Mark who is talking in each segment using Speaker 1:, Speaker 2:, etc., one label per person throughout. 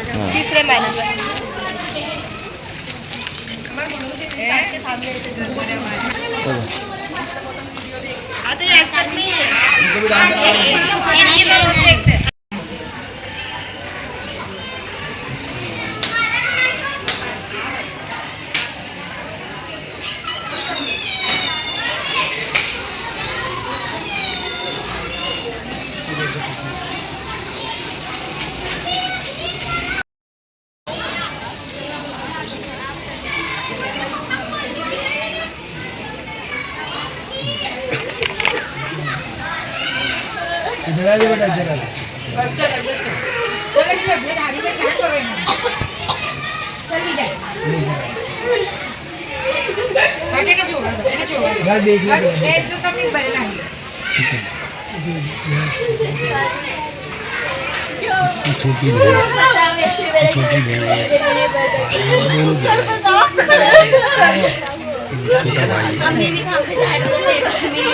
Speaker 1: तीसरे महीने में।
Speaker 2: छोटी छोटा भाई
Speaker 3: मम्मी भी काम पे साइड में देखो मेरी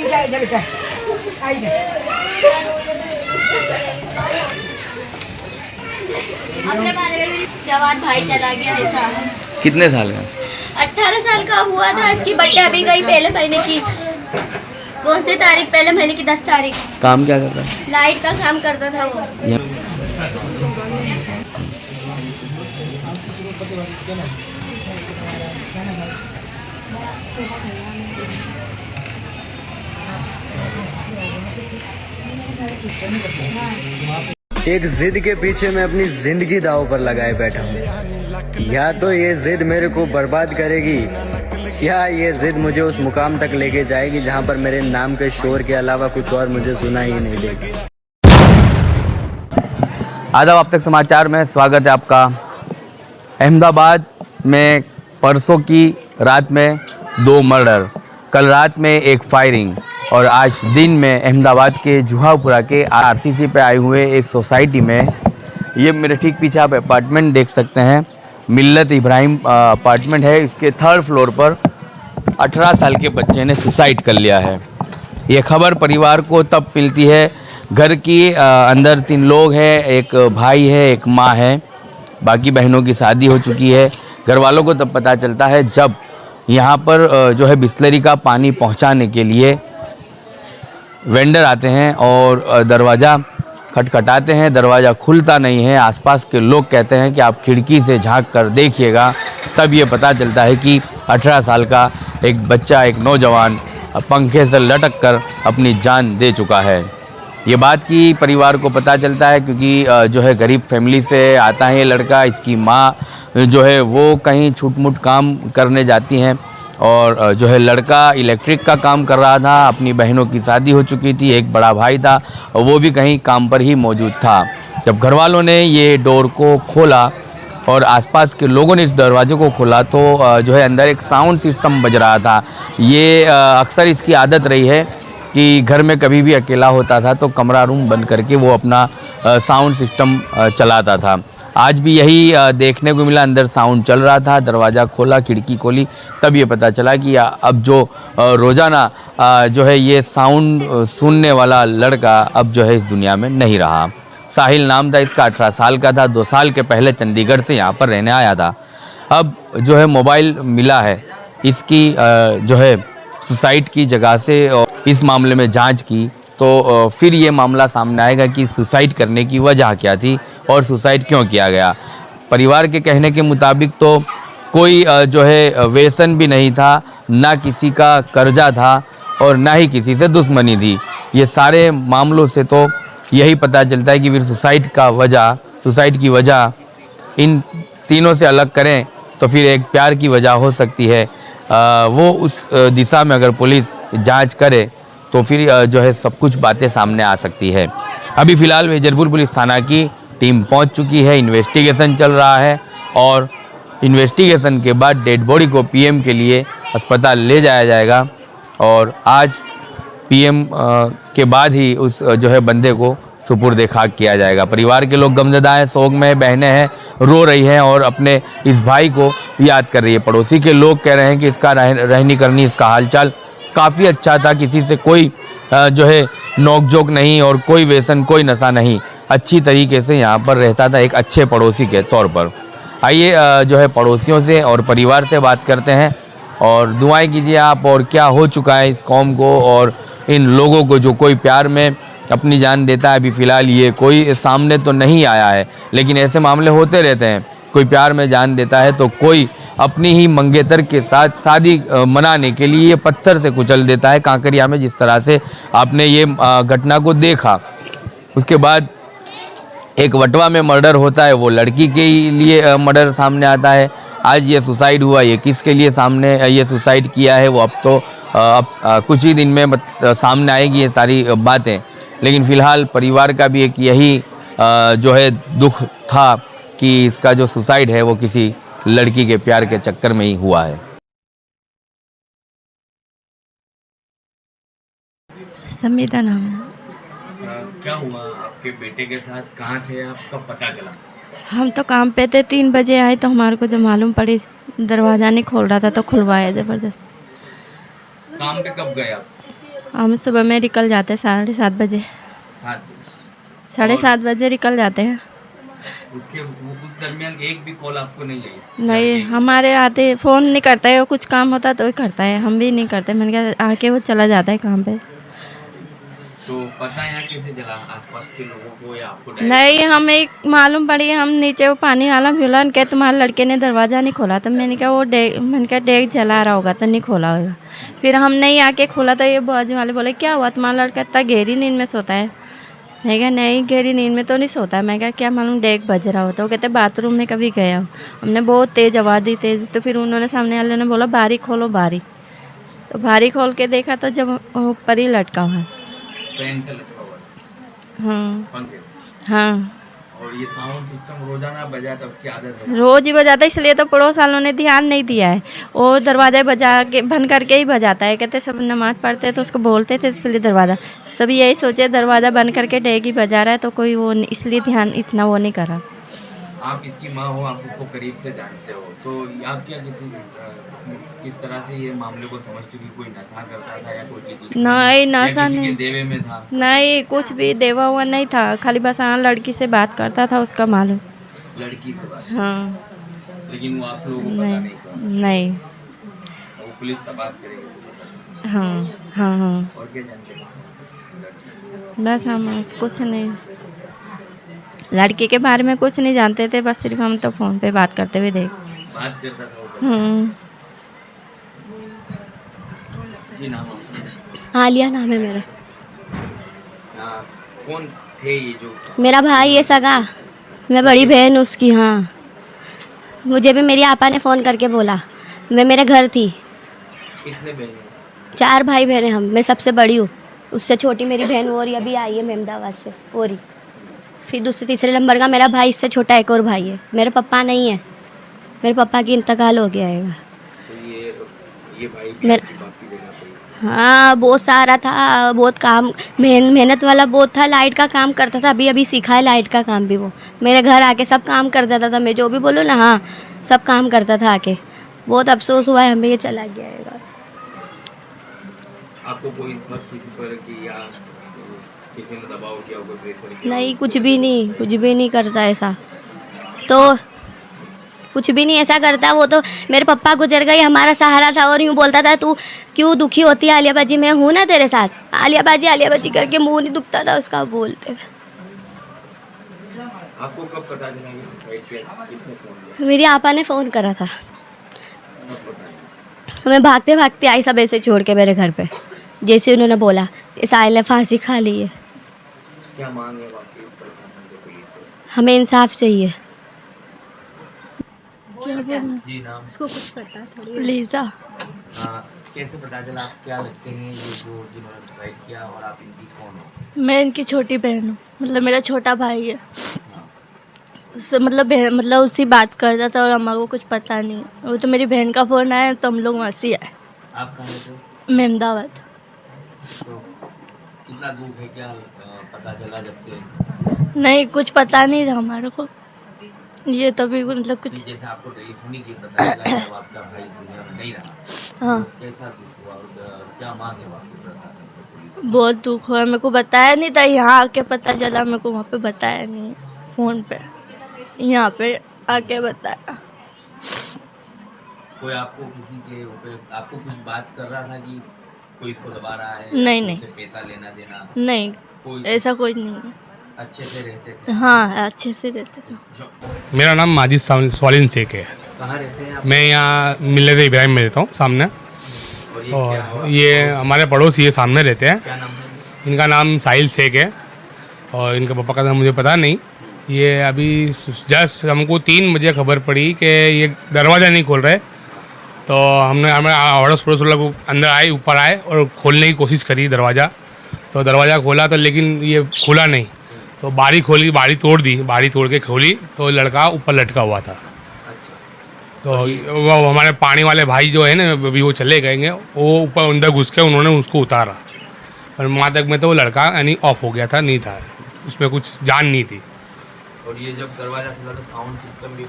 Speaker 1: चल जा बेटा आई जा।
Speaker 3: अपने बारे में जवान भाई चला गया ऐसा।
Speaker 4: कितने साल का?
Speaker 3: 18 साल का हुआ था। इसकी बर्थडे अभी गई पहले महीने की। कौन से तारीख? पहले महीने की 10 तारीख।
Speaker 4: काम क्या करता है?
Speaker 3: लाइट का काम करता था वो।
Speaker 5: एक जिद के पीछे मैं अपनी जिंदगी दांव पर लगाए बैठा हूँ। या तो ये जिद मेरे को बर्बाद करेगी या ये जिद मुझे उस मुकाम तक लेके जाएगी जहाँ पर मेरे नाम के शोर के अलावा कुछ और मुझे सुना ही नहीं देगी।
Speaker 4: आदाब, अब तक समाचार में स्वागत है आपका। अहमदाबाद में परसों की रात में 2 मर्डर, कल रात में एक फायरिंग और आज दिन में अहमदाबाद के जुहापुरा के आरसीसी पे आए हुए एक सोसाइटी में, ये मेरे ठीक पीछे आप अपार्टमेंट देख सकते हैं, मिल्लत इब्राहिम अपार्टमेंट है। इसके 3rd फ्लोर पर 18 साल के बच्चे ने सुसाइड कर लिया है। ये खबर परिवार को तब मिलती है, घर की अंदर 3 लोग हैं, एक भाई है, एक माँ है, बाकी बहनों की शादी हो चुकी है। घर वालों को तब पता चलता है जब यहाँ पर जो है बिस्लरी का पानी पहुँचाने के लिए वेंडर आते हैं और दरवाज़ा खटखटाते हैं, दरवाज़ा खुलता नहीं है। आसपास के लोग कहते हैं कि आप खिड़की से झांक कर देखिएगा। तब ये पता चलता है कि 18 साल का एक बच्चा, एक नौजवान पंखे से लटक कर अपनी जान दे चुका है। ये बात की परिवार को पता चलता है क्योंकि जो है गरीब फैमिली से आता है ये लड़का। इसकी माँ जो है वो कहीं छूट-मूट काम करने जाती हैं और जो है लड़का इलेक्ट्रिक का काम कर रहा था। अपनी बहनों की शादी हो चुकी थी, एक बड़ा भाई था और वो भी कहीं काम पर ही मौजूद था। जब घर वालों ने ये डोर को खोला और आसपास के लोगों ने इस दरवाजे को खोला तो जो है अंदर एक साउंड सिस्टम बज रहा था। ये अक्सर इसकी आदत रही है कि घर में कभी भी अकेला होता था तो कमरा रूम बंद करके वो अपना साउंड सिस्टम चलाता था। आज भी यही देखने को मिला, अंदर साउंड चल रहा था। दरवाज़ा खोला, खिड़की खोली, तब ये पता चला कि अब जो रोज़ाना जो है ये साउंड सुनने वाला लड़का अब जो है इस दुनिया में नहीं रहा। साहिल नाम था इसका, 18 साल का था। 2 साल के पहले चंडीगढ़ से यहाँ पर रहने आया था। अब जो है मोबाइल मिला है इसकी जो है सुसाइड की जगह से, और इस मामले में जांच की तो फिर ये मामला सामने आएगा कि सुसाइड करने की वजह क्या थी और सुसाइड क्यों किया गया। परिवार के कहने के मुताबिक तो कोई जो है व्यसन भी नहीं था, ना किसी का कर्जा था और ना ही किसी से दुश्मनी थी। ये सारे मामलों से तो यही पता चलता है कि फिर सुसाइड की वजह इन तीनों से अलग करें तो फिर एक प्यार की वजह हो सकती है। वो उस दिशा में अगर पुलिस जांच करे तो फिर जो है सब कुछ बातें सामने आ सकती है। अभी फ़िलहाल वेजरपुर पुलिस थाना की टीम पहुंच चुकी है, इन्वेस्टिगेशन चल रहा है और इन्वेस्टिगेशन के बाद डेड बॉडी को पीएम के लिए अस्पताल ले जाया जाएगा और आज पीएम के बाद ही उस जो है बंदे को सुपुर्द खाक किया जाएगा। परिवार के लोग गमज़दा हैं, सोग में, बहनें हैं, रो रही है और अपने इस भाई को याद कर रही है। पड़ोसी के लोग कह रहे हैं कि इसका रहनी करनी, इसका हालचाल काफ़ी अच्छा था, किसी से कोई जो है नोकझोंक नहीं और कोई व्यसन, कोई नशा नहीं, अच्छी तरीके से यहाँ पर रहता था एक अच्छे पड़ोसी के तौर पर। आइए जो है पड़ोसियों से और परिवार से बात करते हैं और दुआएं कीजिए आप। और क्या हो चुका है इस कौम को और इन लोगों को जो कोई प्यार में अपनी जान देता है। अभी फ़िलहाल ये कोई सामने तो नहीं आया है, लेकिन ऐसे मामले होते रहते हैं। कोई प्यार में जान देता है तो कोई अपनी ही मंगेतर के साथ शादी मनाने के लिए पत्थर से कुचल देता है। कांकरिया में जिस तरह से आपने ये घटना को देखा, उसके बाद एक वटवा में मर्डर होता है, वो लड़की के लिए मर्डर सामने आता है। आज ये सुसाइड हुआ, ये किसके लिए सामने ये सुसाइड किया है वो अब कुछ ही दिन में सामने आएगी ये सारी बातें। लेकिन फ़िलहाल परिवार का भी एक यही जो है दुख था कि इसका जो सुसाइड है वो किसी लड़की के प्यार के चक्कर में ही हुआ है।
Speaker 6: संविदा नाम है।
Speaker 4: क्या हुआ आपके बेटे के साथ, कहाँ थे आप, कब पता चला?
Speaker 6: हम तो काम पे थे, 3 बजे आए तो हमारे को जब मालूम पड़ी दरवाज़ा नहीं खोल रहा था तो खुलवाया ज़बरदस्त।
Speaker 4: काम पे कब गए आप?
Speaker 6: हम सुबह में निकल जाते हैं 7:30 बजे। 7:30 बजे निकल जाते हैं।
Speaker 4: उस दरमियान एक भी कॉल आपको नहीं आई?
Speaker 6: नहीं, हमारे आते फ़ोन नहीं करता है, वो कुछ काम होता तो ही करता है, हम भी नहीं करते। मैंने कहा आके वो चला जाता है काम पे।
Speaker 4: तो पता यहाँ कैसे चला आसपास के लोगों को या आपको?
Speaker 6: नहीं, हमें मालूम पड़ी, हम नीचे वो पानी वाला मिला के तुम्हारे लड़के ने दरवाज़ा नहीं खोला। तो मैंने कहा मैंने कहा डेग जला रहा होगा तो नहीं खोला होगा। फिर हम नहीं आके खोला तो ये बाजू वाले बोले क्या हुआ, तुम्हारा लड़का इतना गहरी नींद में सोता है? मैं कहा नहीं, गहरी नींद में तो नहीं सोता। मैं कहा क्या मालूम डेग बज रहा होता। वो कहते बाथरूम में कभी गया हो। हमने बहुत तेज़ आवाज़ दी, तेज़। तो फिर उन्होंने सामने वाले ने बोला बारी खोलो बारी। तो बारी खोल के देखा तो जब ऊपर ही लटका हुआ है।
Speaker 4: फैन से लटका हुआ है?
Speaker 6: हाँ
Speaker 4: पंखे से?
Speaker 6: हाँ।
Speaker 4: और ये साउंड सिस्टम रोजाना बजाता, उसकी आदत है?
Speaker 6: रोज़ ही बजाता है, इसलिए तो पड़ोस वालों ने ध्यान नहीं दिया है। वो दरवाज़ा बजा के बंद करके ही बजाता है। कहते सब नमाज़ पढ़ते हैं तो उसको बोलते थे, इसलिए दरवाज़ा सभी यही सोचे दरवाज़ा बंद करके डेग ही बजा रहा है तो कोई वो इसलिए ध्यान इतना वो नहीं करा।
Speaker 4: आप इसकी माँ हो, आप इसको करीब से जानते हो, तो आप क्या कहती, किस तरह से ये मामले को समझती थी? कोई नशा करता था या कोई
Speaker 6: नहीं, नशा नहीं,
Speaker 4: देवे में था?
Speaker 6: नहीं, कुछ भी देवा हुआ नहीं था। खाली बस हाँ लड़की से बात करता था, उसका मालूम।
Speaker 4: लड़की से बात?
Speaker 6: हाँ।
Speaker 4: लेकिन वो आप लोगों को पता नहीं था?
Speaker 6: नहीं।
Speaker 4: वो पुलिस तपास करेगी?
Speaker 6: हाँ हाँ हाँ।
Speaker 4: और क्या जानते हैं?
Speaker 6: बस हम कुछ नहीं, लड़की के बारे में कुछ नहीं जानते थे, बस सिर्फ हम तो फ़ोन पे बात करते हुए देख।
Speaker 4: बात करता था? ये नाम आपका?
Speaker 3: आलिया नाम है मेरा।
Speaker 4: कौन थे ये जो?
Speaker 3: मेरा भाई है सगा, मैं बड़ी बहन उसकी। हाँ, मुझे भी मेरी आपा ने फ़ोन करके बोला। मैं मेरे घर थी।
Speaker 4: कितने बहन?
Speaker 3: 4 भाई बहन हैं हम, मैं सबसे बड़ी हूँ। उससे छोटी मेरी बहन वो अभी आई है मेमदाबाद से, और फिर दूसरे तीसरे नंबर का मेरा भाई, इससे छोटा एक और भाई है। मेरे पापा नहीं है, मेरे पापा की इंतकाल हो गया है।
Speaker 4: तो ये भाई
Speaker 3: हाँ, बहुत सारा था, बहुत काम मेहनत वाला बहुत था, लाइट का काम करता था। अभी सीखा है लाइट का काम भी। वो मेरे घर आके सब काम कर जाता था, मैं जो भी बोलूँ ना हाँ सब काम करता था आके। बहुत अफसोस हुआ है हमें, ये चला गया है।
Speaker 4: आपको कोई इस वक्त किसी पर कि या किसी ने दबाव किया, कोई प्रेशर किया?
Speaker 3: नहीं, कुछ भी नहीं करता ऐसा, तो कुछ भी नहीं ऐसा करता। वो तो मेरे पापा गुजर गए, हमारा सहारा था, और यूँ बोलता था तू क्यों दुखी होती है आलिया बाजी, मैं हूँ ना तेरे साथ। आलिया बाजी करके मुंह नहीं दुखता था उसका बोलते।
Speaker 4: आपको कब पता चला कि सुसाइड किया? किसने फोन किया?
Speaker 3: मेरी आपा ने फ़ोन करा था। मैं भागते भागते आई सब ऐसे छोड़ के मेरे घर पे, जैसे उन्होंने बोला इस साहिल ने फांसी खा ली है।
Speaker 4: क्या मांग है आपकी प्रशासन से, पुलिस से?
Speaker 3: हमें इंसाफ चाहिए।
Speaker 6: क्या बोलना?
Speaker 4: जी नाम?
Speaker 6: इसको कुछ पता थोड़ी। लीजा।
Speaker 4: कैसे पता चला? आप क्या लगते हैं ये जो जिन्होंने सुसाइड किया, और आप इनकी कौन हो?
Speaker 6: मैं इनकी छोटी बहन हूँ, मतलब मेरा छोटा भाई है। उससे मतलब उसी बात करता था और हमारे को कुछ पता नहीं। वो तो मेरी बहन का फ़ोन आया तो हम लोग वहाँ से आए।
Speaker 4: आप कहाँ थे?
Speaker 6: मेमदाबाद।
Speaker 4: तो कितना दुख है, क्या पता चला जब से?
Speaker 6: नहीं, कुछ पता नहीं था हमारे को। ये तो भी मतलब कुछ
Speaker 4: जैसे आपको टेलीफोनी की पता चला जब आपका भाई दुनिया में नहीं रहा,
Speaker 6: हाँ
Speaker 4: कैसा दुख हुआ और क्या मांगे आपकी प्रशासन से?
Speaker 6: बहुत दुख हुआ, मेरे को बताया नहीं था, यहाँ आके पता चला, मेरे को वहाँ पे बताया नहीं फ़ोन पे, यहाँ पे आके बताया।
Speaker 4: कोई आपको किसी के ऊपर आपको कुछ बात कर रहा था कि कोई इसको दबा रहा है?
Speaker 6: नहीं नहीं
Speaker 4: पैसा लेना देना
Speaker 6: नहीं,
Speaker 4: कोई
Speaker 6: ऐसा कोई नहीं है।
Speaker 4: अच्छे से रहते थे?
Speaker 6: हाँ अच्छे से रहते थे।
Speaker 7: मेरा नाम माजिद स्वालिन शेख है।
Speaker 4: कहाँ रहते हैं आप?
Speaker 7: मैं यहाँ मिलत इब्राहिम में रहता हूँ सामने,
Speaker 4: और ये क्या हुआ?
Speaker 7: और ये हमारे पड़ोसी ये सामने रहते हैं।
Speaker 4: क्या नाम है?
Speaker 7: इनका नाम साहिल शेख है और इनके पापा का नाम मुझे पता नहीं। ये अभी जस्ट हमको 3 बजे खबर पड़ी कि ये दरवाज़ा नहीं खोल रहे, तो हमने हमें अड़ोस पड़ोस लोग अंदर आए, ऊपर आए और खोलने की कोशिश करी दरवाज़ा, तो दरवाज़ा खोला तो लेकिन ये खुला नहीं, तो बारी खोली, बारी तोड़ दी, बारी तोड़ के खोली तो लड़का ऊपर लटका हुआ था। तो वो हमारे पानी वाले भाई जो है ना, अभी वो चले गए, वो ऊपर अंदर घुस के उन्होंने उसको उतारा, और वहाँ तक में तो वो लड़का यानी ऑफ हो गया था, नहीं था उसमें कुछ जान नहीं थी।
Speaker 4: और ये जब दरवाजा खुला तो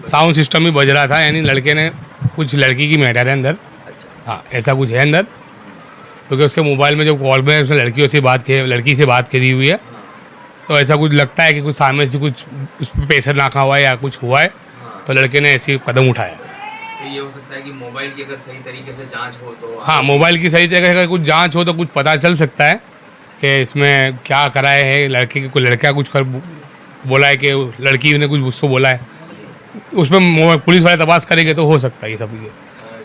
Speaker 7: साउंड सिस्टम भी बज रहा था, यानी लड़के ने कुछ लड़की की मैटर है अंदर। हाँ ऐसा कुछ है अंदर, क्योंकि उसके मोबाइल में जो कॉल में उसने लड़की से बात करी हुई है, तो ऐसा कुछ लगता है कि कुछ सामने से कुछ उस पर प्रेशर नाका हुआ है या कुछ हुआ है, तो लड़के ने ऐसे कदम उठाया।
Speaker 4: तो ये हो सकता है कि मोबाइल की अगर सही तरीके से जांच हो तो
Speaker 7: हाँ मोबाइल की सही जगह अगर कुछ जांच हो तो कुछ पता चल सकता है कि इसमें क्या कराए है लड़के की। कोई लड़का कुछ कर बोला है कि लड़की ने कुछ उसको बोला है, उसमें पुलिस वाले तपास करेंगे तो हो सकता है ये सब। ये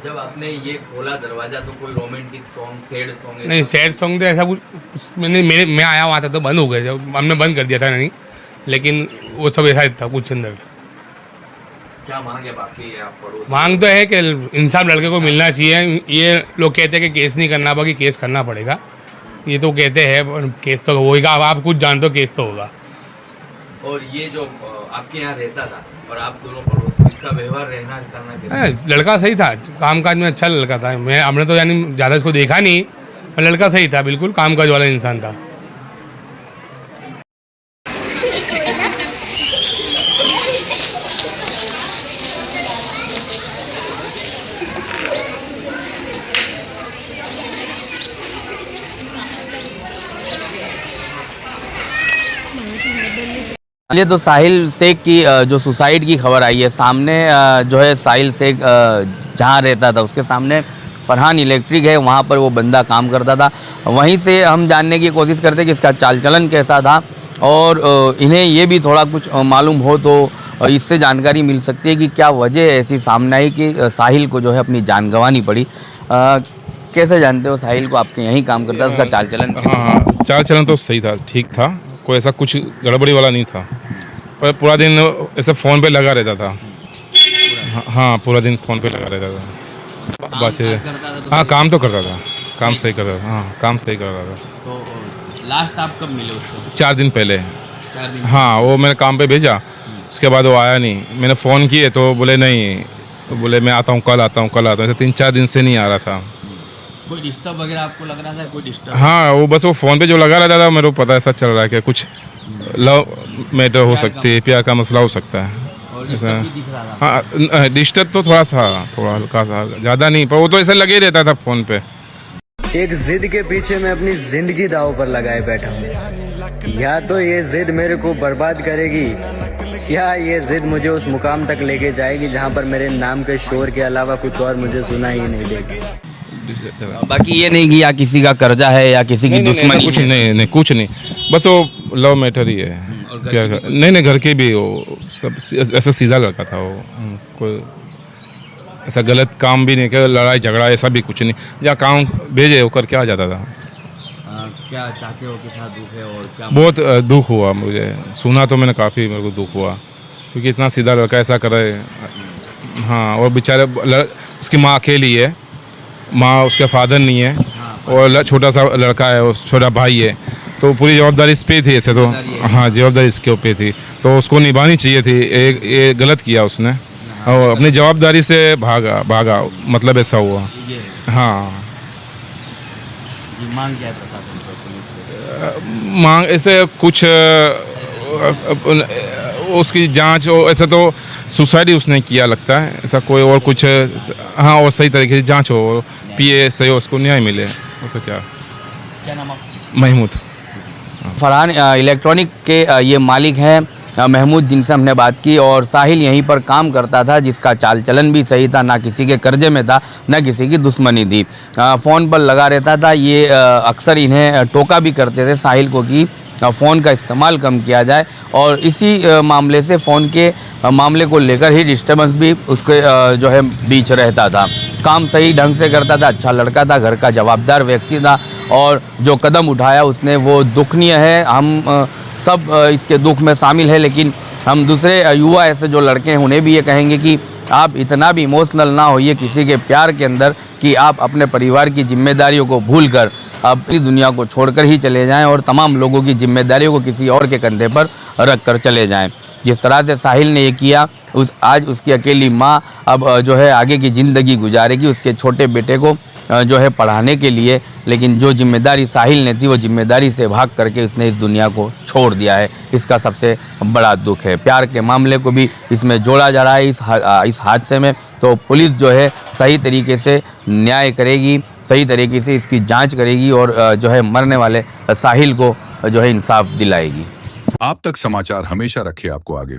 Speaker 4: जब आपने ये खोला दरवाजा तो कोई रोमांटिक सॉन्ग, सैड सॉन्ग?
Speaker 7: नहीं सैड सॉन्ग तो ऐसा कुछ मैं आया वहाँ था तो बंद हो गए, जब हमने बंद कर दिया था नहीं, लेकिन वो सब ऐसा था कुछ अंदर।
Speaker 4: क्या मांग है बाकी आप पड़ोस?
Speaker 7: मांग तो है कि इंसान लड़के को मिलना चाहिए। ये लोग कहते हैं कि केस नहीं करना, बाकी केस करना पड़ेगा, ये तो कहते हैं, केस तो होगा, आप कुछ जानते हो केस तो होगा।
Speaker 4: और ये जो आपके यहाँ रहता था और आप दोनों पड़ोस, इसका व्यवहार रहना करना कैसा?
Speaker 7: लड़का सही था, कामकाज में अच्छा लड़का था। हमने तो यानी ज़्यादा इसको देखा नहीं, पर लड़का सही था, बिल्कुल कामकाज वाला इंसान था।
Speaker 4: ये तो साहिल शेख की जो सुसाइड की खबर आई है सामने, जो है साहिल शेख जहाँ रहता था उसके सामने फरहान इलेक्ट्रिक है, वहाँ पर वो बंदा काम करता था। वहीं से हम जानने की कोशिश करते कि इसका चाल चलन कैसा था, और इन्हें ये भी थोड़ा कुछ मालूम हो तो इससे जानकारी मिल सकती है कि क्या वजह ऐसी सामने आई कि साहिल को जो है अपनी जान गंवानी पड़ी। कैसे जानते हो साहिल को? आपके यहीं काम करता है, उसका चाल चलन?
Speaker 8: हाँ चाल चलन तो सही था, ठीक था, कोई ऐसा कुछ गड़बड़ी वाला नहीं था, पर पूरा दिन ऐसे फ़ोन पे लगा रहता था। हाँ पूरा दिन फ़ोन पे लगा रहता था, बात। हाँ काम तो करता था, काम सही करता था। हाँ काम सही कर रहा था।
Speaker 4: तो लास्ट आप कब मिले उसको?
Speaker 8: 4 दिन पहले।
Speaker 4: 4 दिन?
Speaker 8: हाँ वो मैंने काम पे भेजा, उसके बाद वो आया नहीं। मैंने फ़ोन किए तो बोले नहीं, तो बोले मैं आता हूँ, कल आता हूँ, कल आता हूँ। ऐसे 3-4 दिन से नहीं आ रहा था।
Speaker 4: कोई डिस्टर्ब वगैरह आपको लग रहा था? कोई डिस्टर्ब?
Speaker 8: हाँ वो बस वो फ़ोन पे जो लगा रहता था, मेरे को पता ऐसा चल रहा है कि कुछ लव मैटर हो सकती है, प्यार का मसला हो सकता है ऐसा। हाँ डिस्टर्ब तो थोड़ा था, थोड़ा हल्का सा, ज़्यादा नहीं, पर वो तो ऐसा लगे रहता था फ़ोन पे।
Speaker 5: एक जिद के पीछे मैं अपनी जिंदगी दाव पर लगाए बैठा हूँ। या तो ये जिद मेरे को बर्बाद करेगी, या ये जिद मुझे उस मुकाम तक लेके जाएगी जहाँ पर मेरे नाम के शोर के अलावा कुछ और मुझे सुना ही नहीं देगा।
Speaker 4: बाकी ये नहीं कि या किसी का कर्जा है या किसी की दुश्मनी?
Speaker 8: कुछ नहीं, कुछ नहीं, बस वो लव मैटर ही है। क्या नहीं घर के भी वो सब ऐसा सीधा लड़का था वो, कोई ऐसा गलत काम भी नहीं किया, लड़ाई झगड़ा ऐसा भी कुछ नहीं। जहाँ काम भेजे वो करके आ जाता था।
Speaker 4: क्या चाहते हो कि साथ दुख है और क्या?
Speaker 8: बहुत दुख हुआ मुझे, सुना तो मैंने काफ़ी मेरे को दुख हुआ, क्योंकि इतना सीधा लड़का ऐसा करे। हाँ और बेचारे उसकी माँ अकेली है, माँ उसके फादर नहीं है, और छोटा सा लड़का है, छोटा भाई है, तो पूरी जवाबदारी इस पे थी ऐसे तो। हाँ जवाबदारी इसके ऊपर थी, तो उसको निभानी चाहिए थी। ये गलत किया उसने, और अपनी जवाबदारी से भागा, मतलब ऐसा हुआ। हाँ
Speaker 4: मांग क्या था?
Speaker 8: मांग ऐसे कुछ उसकी जांच और ऐसा तो सुसाइड ही उसने किया लगता है, ऐसा कोई और कुछ हाँ और सही तरीके से जांच हो, पिए सही हो, उसको न्याय मिले, वो तो क्या महमूद।
Speaker 4: फरहान इलेक्ट्रॉनिक के ये मालिक हैं महमूद, जिनसे हमने बात की, और साहिल यहीं पर काम करता था, जिसका चाल चलन भी सही था, ना किसी के कर्जे में था, ना किसी की दुश्मनी थी, फ़ोन पर लगा रहता था। ये अक्सर इन्हें टोका भी करते थे साहिल को कि फ़ोन का इस्तेमाल कम किया जाए, और इसी मामले से फ़ोन के मामले को लेकर ही डिस्टर्बेंस भी उसके जो है बीच रहता था। काम सही ढंग से करता था, अच्छा लड़का था, घर का जवाबदार व्यक्ति था, और जो कदम उठाया उसने वो दुखनीय है। हम सब इसके दुख में शामिल है, लेकिन हम दूसरे युवा ऐसे जो लड़के हैं उन्हें भी ये कहेंगे कि आप इतना भी इमोशनल ना होइए किसी के प्यार के अंदर कि आप अपने परिवार की जिम्मेदारियों को भूलकर अपनी दुनिया को छोड़कर ही चले जाएं और तमाम लोगों की जिम्मेदारियों को किसी और के कंधे पर रख कर चले जाएं। जिस तरह से साहिल ने ये किया, आज उसकी अकेली माँ अब जो है आगे की ज़िंदगी गुजारेगी उसके छोटे बेटे को जो है पढ़ाने के लिए, लेकिन जो जिम्मेदारी साहिल ने थी वो जिम्मेदारी से भाग करके उसने इस दुनिया को छोड़ दिया है। इसका सबसे बड़ा दुख है। प्यार के मामले को भी इसमें जोड़ा जा रहा है इस हादसे में। तो पुलिस जो है सही तरीके से न्याय करेगी, सही तरीके से इसकी जांच करेगी और जो है मरने वाले साहिल को जो है इंसाफ दिलाएगी।
Speaker 9: आप तक समाचार हमेशा रखे आपको आगे।